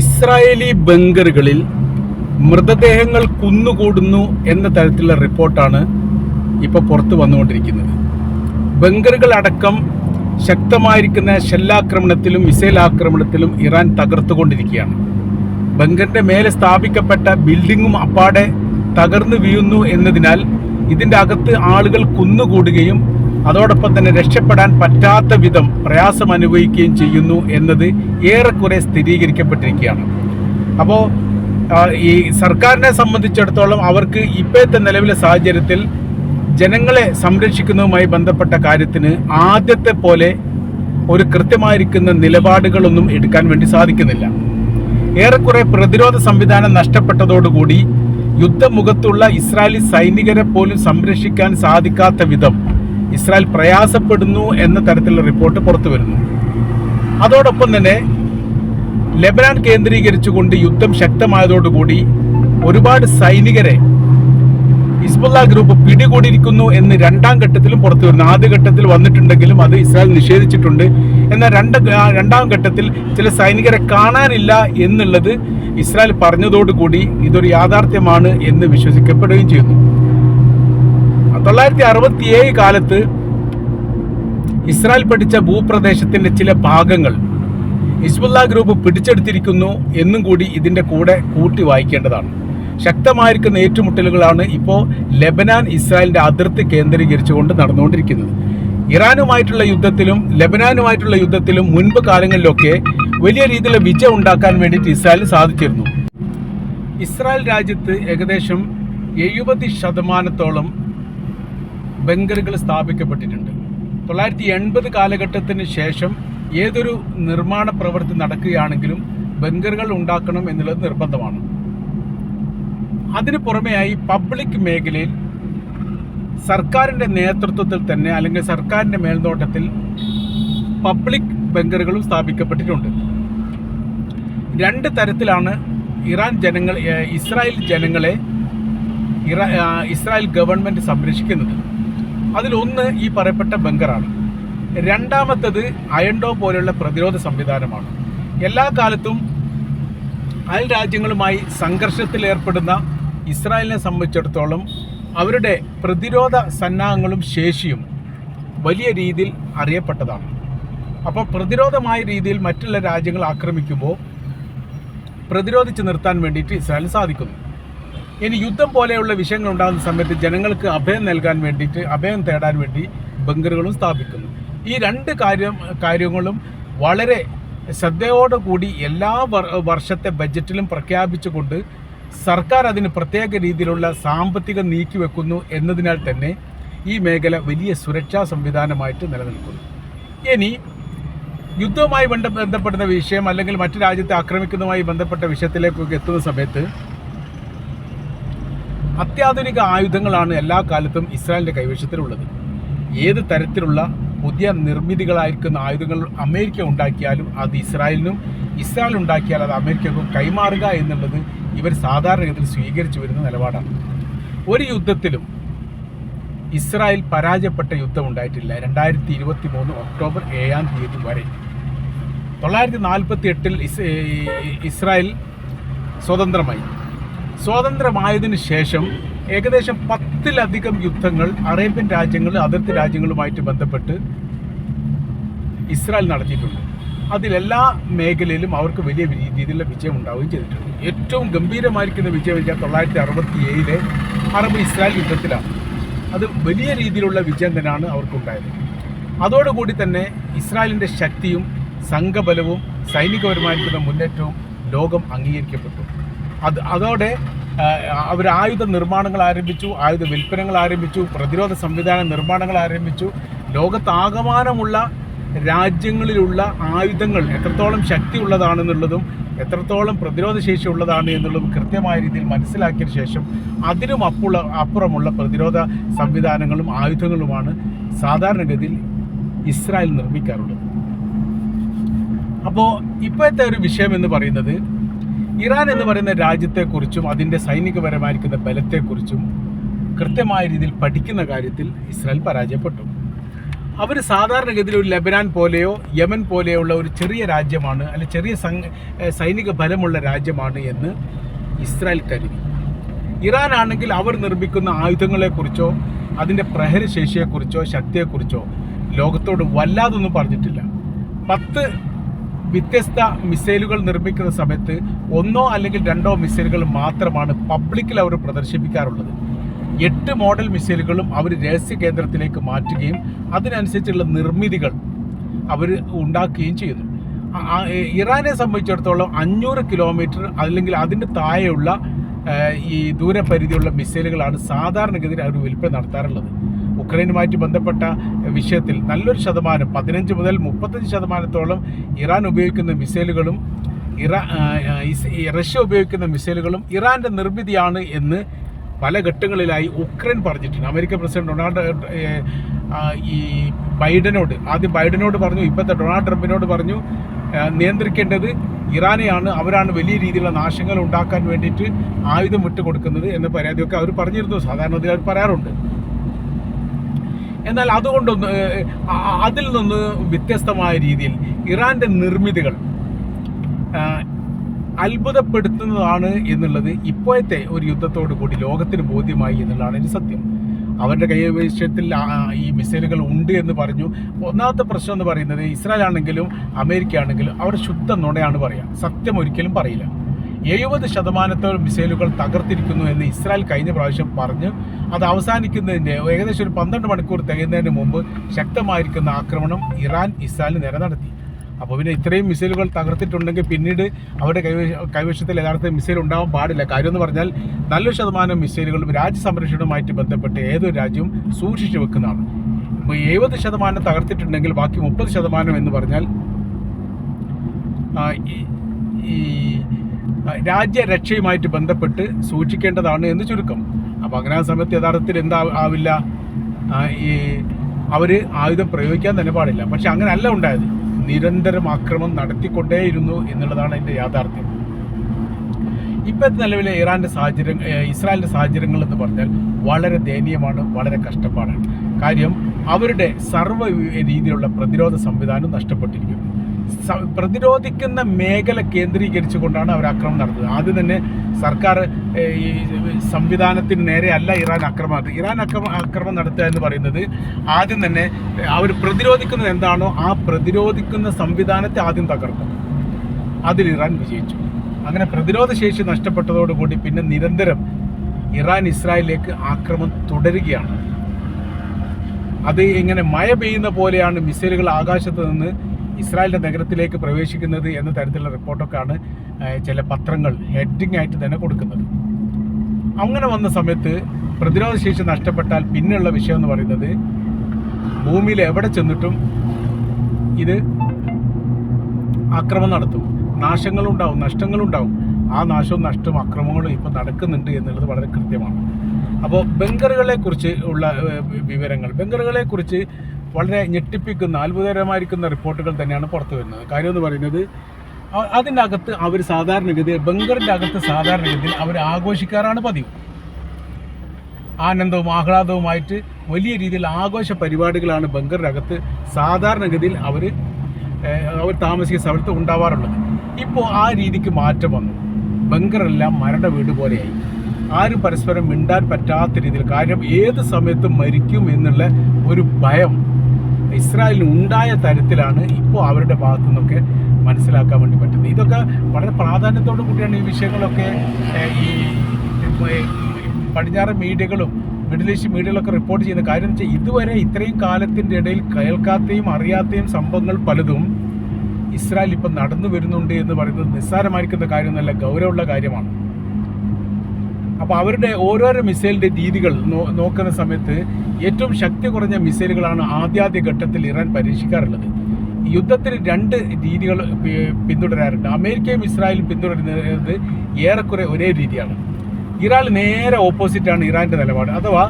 Israeli ബങ്കറുകളിൽ മൃതദേഹങ്ങൾ കുന്നുകൂടുന്നു എന്ന തരത്തിലുള്ള റിപ്പോർട്ടാണ് ഇപ്പോൾ പുറത്തു വന്നുകൊണ്ടിരിക്കുന്നത്. ബങ്കറുകൾ അടക്കം ശക്തമായിരിക്കുന്ന ഷെല്ലാക്രമണത്തിലും മിസൈൽ ആക്രമണത്തിലും ഇറാൻ തകർത്തുകൊണ്ടിരിക്കുകയാണ്. ബങ്കറിന്റെ മേലെ സ്ഥാപിക്കപ്പെട്ട ബിൽഡിങ്ങും അപ്പാടെ തകർന്നു വീഴുന്നു എന്നതിനാൽ ഇതിൻ്റെ അകത്ത് ആളുകൾ കുന്നുകൂടുകയും അതോടൊപ്പം തന്നെ രക്ഷപ്പെടാൻ പറ്റാത്ത വിധം പ്രയാസം അനുഭവിക്കുകയും ചെയ്യുന്നു എന്നത് ഏറെക്കുറെ സ്ഥിരീകരിക്കപ്പെട്ടിരിക്കുകയാണ്. അപ്പോൾ ഈ സർക്കാരിനെ സംബന്ധിച്ചിടത്തോളം അവർക്ക് ഇപ്പോഴത്തെ നിലവിലെ സാഹചര്യത്തിൽ ജനങ്ങളെ സംരക്ഷിക്കുന്നതുമായി ബന്ധപ്പെട്ട കാര്യത്തിന് ആദ്യത്തെ പോലെ ഒരു കൃത്യമായിരിക്കുന്ന നിലപാടുകളൊന്നും എടുക്കാൻ വേണ്ടി സാധിക്കുന്നില്ല. ഏറെക്കുറെ പ്രതിരോധ സംവിധാനം നഷ്ടപ്പെട്ടതോടുകൂടി യുദ്ധമുഖത്തുള്ള ഇസ്രായേലി സൈനികരെ പോലും സംരക്ഷിക്കാൻ സാധിക്കാത്ത വിധം ഇസ്രായേൽ പ്രയാസപ്പെടുന്നു എന്ന തരത്തിലുള്ള റിപ്പോർട്ട് പുറത്തു വരുന്നു. അതോടൊപ്പം തന്നെ ലെബനാൻ കേന്ദ്രീകരിച്ചുകൊണ്ട് യുദ്ധം ശക്തമായതോടുകൂടി ഒരുപാട് സൈനികരെ ഹിസ്ബുള്ള ഗ്രൂപ്പ് പിടികൂടിയിരിക്കുന്നു എന്ന് രണ്ടാം ഘട്ടത്തിലും പുറത്തു വരുന്നു. ആദ്യഘട്ടത്തിൽ വന്നിട്ടുണ്ടെങ്കിലും അത് ഇസ്രായേൽ നിഷേധിച്ചിട്ടുണ്ട്. എന്നാൽ രണ്ടാം ഘട്ടത്തിൽ ചില സൈനികരെ കാണാനില്ല എന്നുള്ളത് ഇസ്രായേൽ പറഞ്ഞതോടുകൂടി ഇതൊരു യാഥാർത്ഥ്യമാണ് എന്ന് വിശ്വസിക്കപ്പെടുകയും ചെയ്യുന്നു. 1967 കാലത്ത് ഇസ്രായേൽ പിടിച്ച ഭൂപ്രദേശത്തിന്റെ ചില ഭാഗങ്ങൾ ഹിസ്ബുള്ള ഗ്രൂപ്പ് പിടിച്ചെടുത്തിരിക്കുന്നു എന്നും കൂടി ഇതിന്റെ കൂടെ കൂട്ടി വായിക്കേണ്ടതാണ്. ശക്തമായിരിക്കുന്ന ഏറ്റുമുട്ടലുകളാണ് ഇപ്പോൾ ലെബനാൻ ഇസ്രായേലിന്റെ അതിർത്തി കേന്ദ്രീകരിച്ചുകൊണ്ട് നടന്നുകൊണ്ടിരിക്കുന്നത്. ഇറാനുമായിട്ടുള്ള യുദ്ധത്തിലും ലെബനാനുമായിട്ടുള്ള യുദ്ധത്തിലും മുൻപ് കാലങ്ങളിലൊക്കെ വലിയ രീതിയിലുള്ള വിജയം ഉണ്ടാക്കാൻ വേണ്ടിയിട്ട് ഇസ്രായേലിന് സാധിച്ചിരുന്നു. ഇസ്രായേൽ രാജ്യത്ത് ഏകദേശം 70% ബങ്കറുകൾ സ്ഥാപിക്കപ്പെട്ടിട്ടുണ്ട്. 1980 കാലഘട്ടത്തിന് ശേഷം ഏതൊരു നിർമ്മാണ പ്രവൃത്തി നടക്കുകയാണെങ്കിലും ബങ്കറുകൾ ഉണ്ടാക്കണം എന്നുള്ളത് നിർബന്ധമാണ്. അതിന് പുറമെയായി പബ്ലിക് മേഖലയിൽ സർക്കാരിൻ്റെ നേതൃത്വത്തിൽ തന്നെ അല്ലെങ്കിൽ സർക്കാരിൻ്റെ മേൽനോട്ടത്തിൽ പബ്ലിക് ബങ്കറുകളും സ്ഥാപിക്കപ്പെട്ടിട്ടുണ്ട്. രണ്ട് തരത്തിലാണ് ഇസ്രായേൽ ജനങ്ങളെ ഇസ്രായേൽ ഗവൺമെൻറ് സംരക്ഷിക്കുന്നത്. അതിലൊന്ന് ഈ പറയപ്പെട്ട ബങ്കറാണ്. രണ്ടാമത്തത് അയൺ ഡോം പോലെയുള്ള പ്രതിരോധ സംവിധാനമാണ്. എല്ലാ കാലത്തും അയൽ രാജ്യങ്ങളുമായി സംഘർഷത്തിലേർപ്പെടുന്ന ഇസ്രായേലിനെ സംബന്ധിച്ചിടത്തോളം അവരുടെ പ്രതിരോധ സന്നാഹങ്ങളും ശേഷിയും വലിയ രീതിയിൽ അറിയപ്പെട്ടതാണ്. അപ്പോൾ പ്രതിരോധമായ രീതിയിൽ മറ്റുള്ള രാജ്യങ്ങൾ ആക്രമിക്കുമ്പോൾ പ്രതിരോധിച്ച് നിർത്താൻ വേണ്ടിയിട്ട് ഇസ്രായേലിന് സാധിക്കുന്നു. ഇനി യുദ്ധം പോലെയുള്ള വിഷയങ്ങൾ ഉണ്ടാകുന്ന സമയത്ത് ജനങ്ങൾക്ക് അഭയം തേടാൻ വേണ്ടി ബങ്കറുകളും സ്ഥാപിക്കുന്നു. ഈ രണ്ട് കാര്യങ്ങളും വളരെ ശ്രദ്ധയോടുകൂടി എല്ലാ വർഷത്തെ ബജറ്റിലും പ്രഖ്യാപിച്ചുകൊണ്ട് സർക്കാർ അതിന് പ്രത്യേക രീതിയിലുള്ള സാമ്പത്തികം നീക്കിവെക്കുന്നു എന്നതിനാൽ തന്നെ ഈ മേഖല വലിയ സുരക്ഷാ സംവിധാനമായിട്ട് നിലനിൽക്കുന്നു. ഇനി യുദ്ധവുമായി ബന്ധപ്പെടുന്ന വിഷയം അല്ലെങ്കിൽ മറ്റു രാജ്യത്തെ ആക്രമിക്കുന്നതുമായി ബന്ധപ്പെട്ട വിഷയത്തിലേക്കൊക്കെ എത്തുന്ന സമയത്ത് അത്യാധുനിക ആയുധങ്ങളാണ് എല്ലാ കാലത്തും ഇസ്രായേലിൻ്റെ കൈവശത്തിലുള്ളത്. ഏത് തരത്തിലുള്ള പുതിയ നിർമ്മിതികളായിരിക്കുന്ന ആയുധങ്ങൾ അമേരിക്ക ഉണ്ടാക്കിയാലും അത് ഇസ്രായേലിനും, ഇസ്രായേൽ ഉണ്ടാക്കിയാൽ അത് അമേരിക്കക്കും കൈമാറുക എന്നുള്ളത് ഇവർ സാധാരണഗതിയിൽ സ്വീകരിച്ചു വരുന്ന നിലപാടാണ്. ഒരു യുദ്ധത്തിലും ഇസ്രായേൽ പരാജയപ്പെട്ട യുദ്ധം ഉണ്ടായിട്ടില്ല 2023 ഒക്ടോബർ 7 വരെ. 1948 ഇസ്രായേൽ സ്വതന്ത്രമായതിനു ശേഷം ഏകദേശം 10-ലധികം യുദ്ധങ്ങൾ അറേബ്യൻ രാജ്യങ്ങൾ, അതിർത്തി രാജ്യങ്ങളുമായിട്ട് ബന്ധപ്പെട്ട് ഇസ്രായേൽ നടത്തിയിട്ടുണ്ട്. അതിലെല്ലാ മേഖലയിലും അവർക്ക് വലിയ രീതിയിലുള്ള വിജയം ഉണ്ടാവുകയും ചെയ്തിട്ടുണ്ട്. ഏറ്റവും ഗംഭീരമായിരിക്കുന്ന വിജയം 1967 അറബ് ഇസ്രായേൽ യുദ്ധത്തിലാണ്. അത് വലിയ രീതിയിലുള്ള വിജയം തന്നെയാണ് അവർക്കുണ്ടായത്. അതോടുകൂടി തന്നെ ഇസ്രായേലിൻ്റെ ശക്തിയും സംഘബലവും സൈനികപരമായിരിക്കുന്ന മുന്നേറ്റവും ലോകം അംഗീകരിക്കപ്പെട്ടു. അതോടെ അവർ ആയുധ നിർമ്മാണങ്ങൾ ആരംഭിച്ചു, ആയുധ വിൽപ്പനകൾ ആരംഭിച്ചു, പ്രതിരോധ സംവിധാന നിർമ്മാണങ്ങൾ ആരംഭിച്ചു. ലോകത്താകമാനമുള്ള രാജ്യങ്ങളിലുള്ള ആയുധങ്ങൾ എത്രത്തോളം ശക്തിയുള്ളതാണെന്നുള്ളതും എത്രത്തോളം പ്രതിരോധ ശേഷി ഉള്ളതാണ് എന്നുള്ളതും കൃത്യമായ രീതിയിൽ മനസ്സിലാക്കിയ ശേഷം അതിനും അപ്പുറമുള്ള പ്രതിരോധ സംവിധാനങ്ങളും ആയുധങ്ങളുമാണ് സാധാരണഗതിയിൽ ഇസ്രായേൽ നിർമ്മിക്കാറുള്ളത്. അപ്പോൾ ഇപ്പോഴത്തെ ഒരു വിഷയം എന്ന് പറയുന്നത് ഇറാൻ എന്ന് പറയുന്ന രാജ്യത്തെക്കുറിച്ചും അതിൻ്റെ സൈനികപരമായിരിക്കുന്ന ബലത്തെക്കുറിച്ചും കൃത്യമായ രീതിയിൽ പഠിക്കുന്ന കാര്യത്തിൽ ഇസ്രായേൽ പരാജയപ്പെട്ടു. അവർ സാധാരണഗതിയിൽ ഒരു ലെബനാൻ പോലെയോ യമൻ പോലെയുള്ള ഒരു ചെറിയ രാജ്യമാണ്, അല്ലെങ്കിൽ ചെറിയ സൈനിക ബലമുള്ള രാജ്യമാണ് എന്ന് ഇസ്രായേൽ കരുതി. ഇറാൻ ആണെങ്കിൽ അവർ നിർമ്മിക്കുന്ന ആയുധങ്ങളെക്കുറിച്ചോ അതിൻ്റെ പ്രഹരശേഷിയെക്കുറിച്ചോ ശക്തിയെക്കുറിച്ചോ ലോകത്തോട് വല്ലാതൊന്നും പറഞ്ഞിട്ടില്ല. 10 വ്യത്യസ്ത മിസൈലുകൾ നിർമ്മിക്കുന്ന സമയത്ത് 1 അല്ലെങ്കിൽ 2 മിസൈലുകൾ മാത്രമാണ് പബ്ലിക്കിൽ അവർ പ്രദർശിപ്പിക്കാറുള്ളത്. 8 മോഡൽ മിസൈലുകളും അവർ രഹസ്യ കേന്ദ്രത്തിലേക്ക് മാറ്റുകയും അതിനനുസരിച്ചുള്ള നിർമ്മിതികൾ അവർ ഉണ്ടാക്കുകയും ചെയ്യുന്നു. ഇറാനെ സംബന്ധിച്ചിടത്തോളം 500 കിലോമീറ്റർ അല്ലെങ്കിൽ അതിൻ്റെ താഴെയുള്ള ഈ ദൂരപരിധിയുള്ള മിസൈലുകളാണ് സാധാരണഗതിയിൽ അവർ വിൽപ്പന നടത്താറുള്ളത്. ഉക്രൈനുമായിട്ട് ബന്ധപ്പെട്ട വിഷയത്തിൽ നല്ലൊരു ശതമാനം 15 മുതൽ 35% ഇറാൻ ഉപയോഗിക്കുന്ന മിസൈലുകളും റഷ്യ ഉപയോഗിക്കുന്ന മിസൈലുകളും ഇറാൻ്റെ നിർമ്മിതിയാണ് എന്ന് പല ഘട്ടങ്ങളിലായി ഉക്രൈൻ പറഞ്ഞിട്ടുണ്ട്. അമേരിക്കൻ പ്രസിഡന്റ് ഈ ആദ്യം ബൈഡനോട് പറഞ്ഞു, ഇപ്പോഴത്തെ ഡൊണാൾഡ് ട്രംപിനോട് പറഞ്ഞു നിയന്ത്രിക്കേണ്ടത് ഇറാനെയാണ്, അവരാണ് വലിയ രീതിയിലുള്ള നാശങ്ങൾ ഉണ്ടാക്കാൻ വേണ്ടിയിട്ട് ആയുധം വിട്ടുകൊടുക്കുന്നത് എന്ന പരാതിയൊക്കെ അവർ പറഞ്ഞിരുന്നു. സാധാരണ അവർ പറയാറുണ്ട്. എന്നാൽ അതിൽ നിന്ന് വ്യത്യസ്തമായ രീതിയിൽ ഇറാൻ്റെ നിർമ്മിതികൾ അത്ഭുതപ്പെടുത്തുന്നതാണ് എന്നുള്ളത് ഇപ്പോഴത്തെ ഒരു യുദ്ധത്തോടു കൂടി ലോകത്തിന് ബോധ്യമായി എന്നുള്ളതാണ് ഒരു സത്യം. അവരുടെ കൈവശത്തിൽ ഈ മിസൈലുകൾ ഉണ്ട് എന്ന് പറഞ്ഞു. ഒന്നാമത്തെ പ്രശ്നം എന്ന് പറയുന്നത് ഇസ്രായേൽ ആണെങ്കിലും അമേരിക്ക ആണെങ്കിലും അവർ ശുദ്ധ നുണയാണ് പറയുക, സത്യം ഒരിക്കലും പറയില്ല. 70% മിസൈലുകൾ തകർത്തിരിക്കുന്നു എന്ന് ഇസ്രായേൽ കഴിഞ്ഞ പ്രാവശ്യം പറഞ്ഞ് അത് അവസാനിക്കുന്നതിൻ്റെ ഏകദേശം ഒരു 12 മണിക്കൂർ തികയുന്നതിന് മുമ്പ് ശക്തമായിരിക്കുന്ന ആക്രമണം ഇറാൻ ഇസ്രായേലിന് നേരെ നടത്തി. അപ്പോൾ പിന്നെ ഇത്രയും മിസൈലുകൾ തകർത്തിട്ടുണ്ടെങ്കിൽ പിന്നീട് അവരുടെ കൈവശത്തിൽ യഥാർത്ഥ മിസൈൽ ഉണ്ടാവാൻ പാടില്ല. കാര്യം എന്ന് പറഞ്ഞാൽ നല്ലൊരു ശതമാനം മിസൈലുകളും രാജ്യസംരക്ഷണവുമായിട്ട് ബന്ധപ്പെട്ട് ഏതൊരു രാജ്യവും സൂക്ഷിച്ചു വെക്കുന്നതാണ്. ഇപ്പോൾ 70% തകർത്തിട്ടുണ്ടെങ്കിൽ ബാക്കി 30% എന്ന് പറഞ്ഞാൽ ഈ രാജ്യരക്ഷയുമായിട്ട് ബന്ധപ്പെട്ട് സൂക്ഷിക്കേണ്ടതാണ് എന്ന് ചുരുക്കം. അപ്പോൾ അങ്ങനെ ആ സമയത്ത് യഥാർത്ഥത്തിൽ ആവില്ല, അവർ ആയുധം പ്രയോഗിക്കാൻ തന്നെ പാടില്ല. പക്ഷെ അങ്ങനെയല്ല ഉണ്ടായത്. നിരന്തരം ആക്രമണം നടത്തിക്കൊണ്ടേയിരുന്നു എന്നുള്ളതാണ് അതിൻ്റെ യാഥാർത്ഥ്യം. ഇപ്പോഴത്തെ നിലവിലെ ഇസ്രായേലിൻ്റെ സാഹചര്യങ്ങൾ എന്ന് പറഞ്ഞാൽ വളരെ ദയനീയമാണ്, വളരെ കഷ്ടപ്പാടാണ്. കാര്യം അവരുടെ സർവ്വ രീതിയിലുള്ള പ്രതിരോധ സംവിധാനം നഷ്ടപ്പെട്ടിരിക്കുന്നു. പ്രതിരോധിക്കുന്ന മേഖല കേന്ദ്രീകരിച്ചുകൊണ്ടാണ് അവർ ആക്രമണം നടത്തുന്നത്. ആദ്യം തന്നെ സർക്കാർ ഈ സംവിധാനത്തിന് നേരെയല്ല ഇറാൻ ആക്രമണം നടത്തുക എന്ന് പറയുന്നത്. ആദ്യം തന്നെ അവർ പ്രതിരോധിക്കുന്നത് എന്താണോ ആ പ്രതിരോധിക്കുന്ന സംവിധാനത്തെ ആദ്യം തകർക്കും. അതിൽ ഇറാൻ വിജയിച്ചു. അങ്ങനെ പ്രതിരോധ ശേഷി നഷ്ടപ്പെട്ടതോടുകൂടി പിന്നെ നിരന്തരം ഇറാൻ ഇസ്രായേലിലേക്ക് ആക്രമണം തുടരുകയാണ്. അത് ഇങ്ങനെ മഴ പെയ്യുന്ന പോലെയാണ് മിസൈലുകൾ ആകാശത്ത് നിന്ന് ഇസ്രായേലിൻ്റെ നഗരത്തിലേക്ക് പ്രവേശിക്കുന്നത് എന്ന തരത്തിലുള്ള റിപ്പോർട്ടൊക്കെയാണ് ചില പത്രങ്ങൾ ഹെഡിങ് ആയിട്ട് തന്നെ കൊടുക്കുന്നത്. അങ്ങനെ വന്ന സമയത്ത് പ്രതിരോധ ശേഷി നഷ്ടപ്പെട്ടാൽ പിന്നെയുള്ള വിഷയം എന്ന് പറയുന്നത് ഭൂമിയിൽ എവിടെ ചെന്നിട്ടും ഇത് ആക്രമണം നടത്തും, നാശങ്ങളുണ്ടാവും, നഷ്ടങ്ങളുണ്ടാവും. ആ നാശവും നഷ്ടവും അക്രമങ്ങളും ഇപ്പോൾ നടക്കുന്നുണ്ട് എന്നുള്ളത് വളരെ കൃത്യമാണ്. അപ്പോൾ ബങ്കറുകളെക്കുറിച്ച് ഉള്ള വിവരങ്ങൾ, ബങ്കറുകളെക്കുറിച്ച് വളരെ ഞെട്ടിപ്പിക്കുന്ന അത്ഭുതകരമായിരിക്കുന്ന റിപ്പോർട്ടുകൾ തന്നെയാണ് പുറത്തു വരുന്നത്. കാര്യം എന്ന് പറയുന്നത് അതിൻ്റെ അകത്ത് അവർ സാധാരണഗതിയിൽ ബങ്കറിൻ്റെ അകത്ത് സാധാരണഗതിയിൽ അവർ ആഘോഷിക്കാറാണ് പതിവ്. ആനന്ദവും ആഹ്ലാദവുമായിട്ട് വലിയ രീതിയിൽ ആഘോഷ പരിപാടികളാണ് ബങ്കറിനകത്ത് സാധാരണഗതിയിൽ അവർ താമസിക്കുന്ന സ്ഥലത്ത് ഉണ്ടാവാറുള്ളത്. ഇപ്പോൾ ആ രീതിക്ക് മാറ്റം വന്നു. ബങ്കറെല്ലാം മരണ വീട് പോലെയായി. ആരും പരസ്പരം മിണ്ടാൻ പറ്റാത്ത രീതിയിൽ, കാര്യം ഏത് സമയത്തും മരിക്കും എന്നുള്ള ഒരു ഭയം ഇസ്രായേലിന് ഉണ്ടായ തരത്തിലാണ് ഇപ്പോൾ അവരുടെ ഭാഗത്തു നിന്നൊക്കെ മനസ്സിലാക്കാൻ വേണ്ടി പറ്റുന്നത്. ഇതൊക്കെ വളരെ പ്രാധാന്യത്തോടു കൂടിയാണ് ഈ വിഷയങ്ങളൊക്കെ ഈ പടിഞ്ഞാറൻ മീഡിയകളും മിഡിൽ ഈസ്റ്റ് മീഡിയകളൊക്കെ റിപ്പോർട്ട് ചെയ്യുന്ന. കാര്യം എന്ന് വെച്ചാൽ ഇതുവരെ ഇത്രയും കാലത്തിൻ്റെ ഇടയിൽ കേൾക്കാത്തയും അറിയാത്തയും സംഭവങ്ങൾ പലതും ഇസ്രായേൽ ഇപ്പം നടന്നു വരുന്നുണ്ട് എന്ന് പറയുന്നത് നിസ്സാരമായിരിക്കുന്ന കാര്യമൊന്നുമല്ല, ഗൗരവമുള്ള കാര്യമാണ്. അപ്പോൾ അവരുടെ ഓരോരോ മിസൈലിൻ്റെ രീതികൾ നോക്കുന്ന സമയത്ത് ഏറ്റവും ശക്തി കുറഞ്ഞ മിസൈലുകളാണ് ആദ്യ ഘട്ടത്തിൽ ഇറാൻ പരീക്ഷിക്കാറുള്ളത്. യുദ്ധത്തിന് 2 രീതികൾ പിന്തുടരാറുണ്ട്. അമേരിക്കയും ഇസ്രായേലും പിന്തുടരുന്നത് ഏറെക്കുറെ ഒരേ രീതിയാണ്. ഇറാൻ നേരെ ഓപ്പോസിറ്റാണ് ഇറാൻ്റെ നിലപാട്. അഥവാ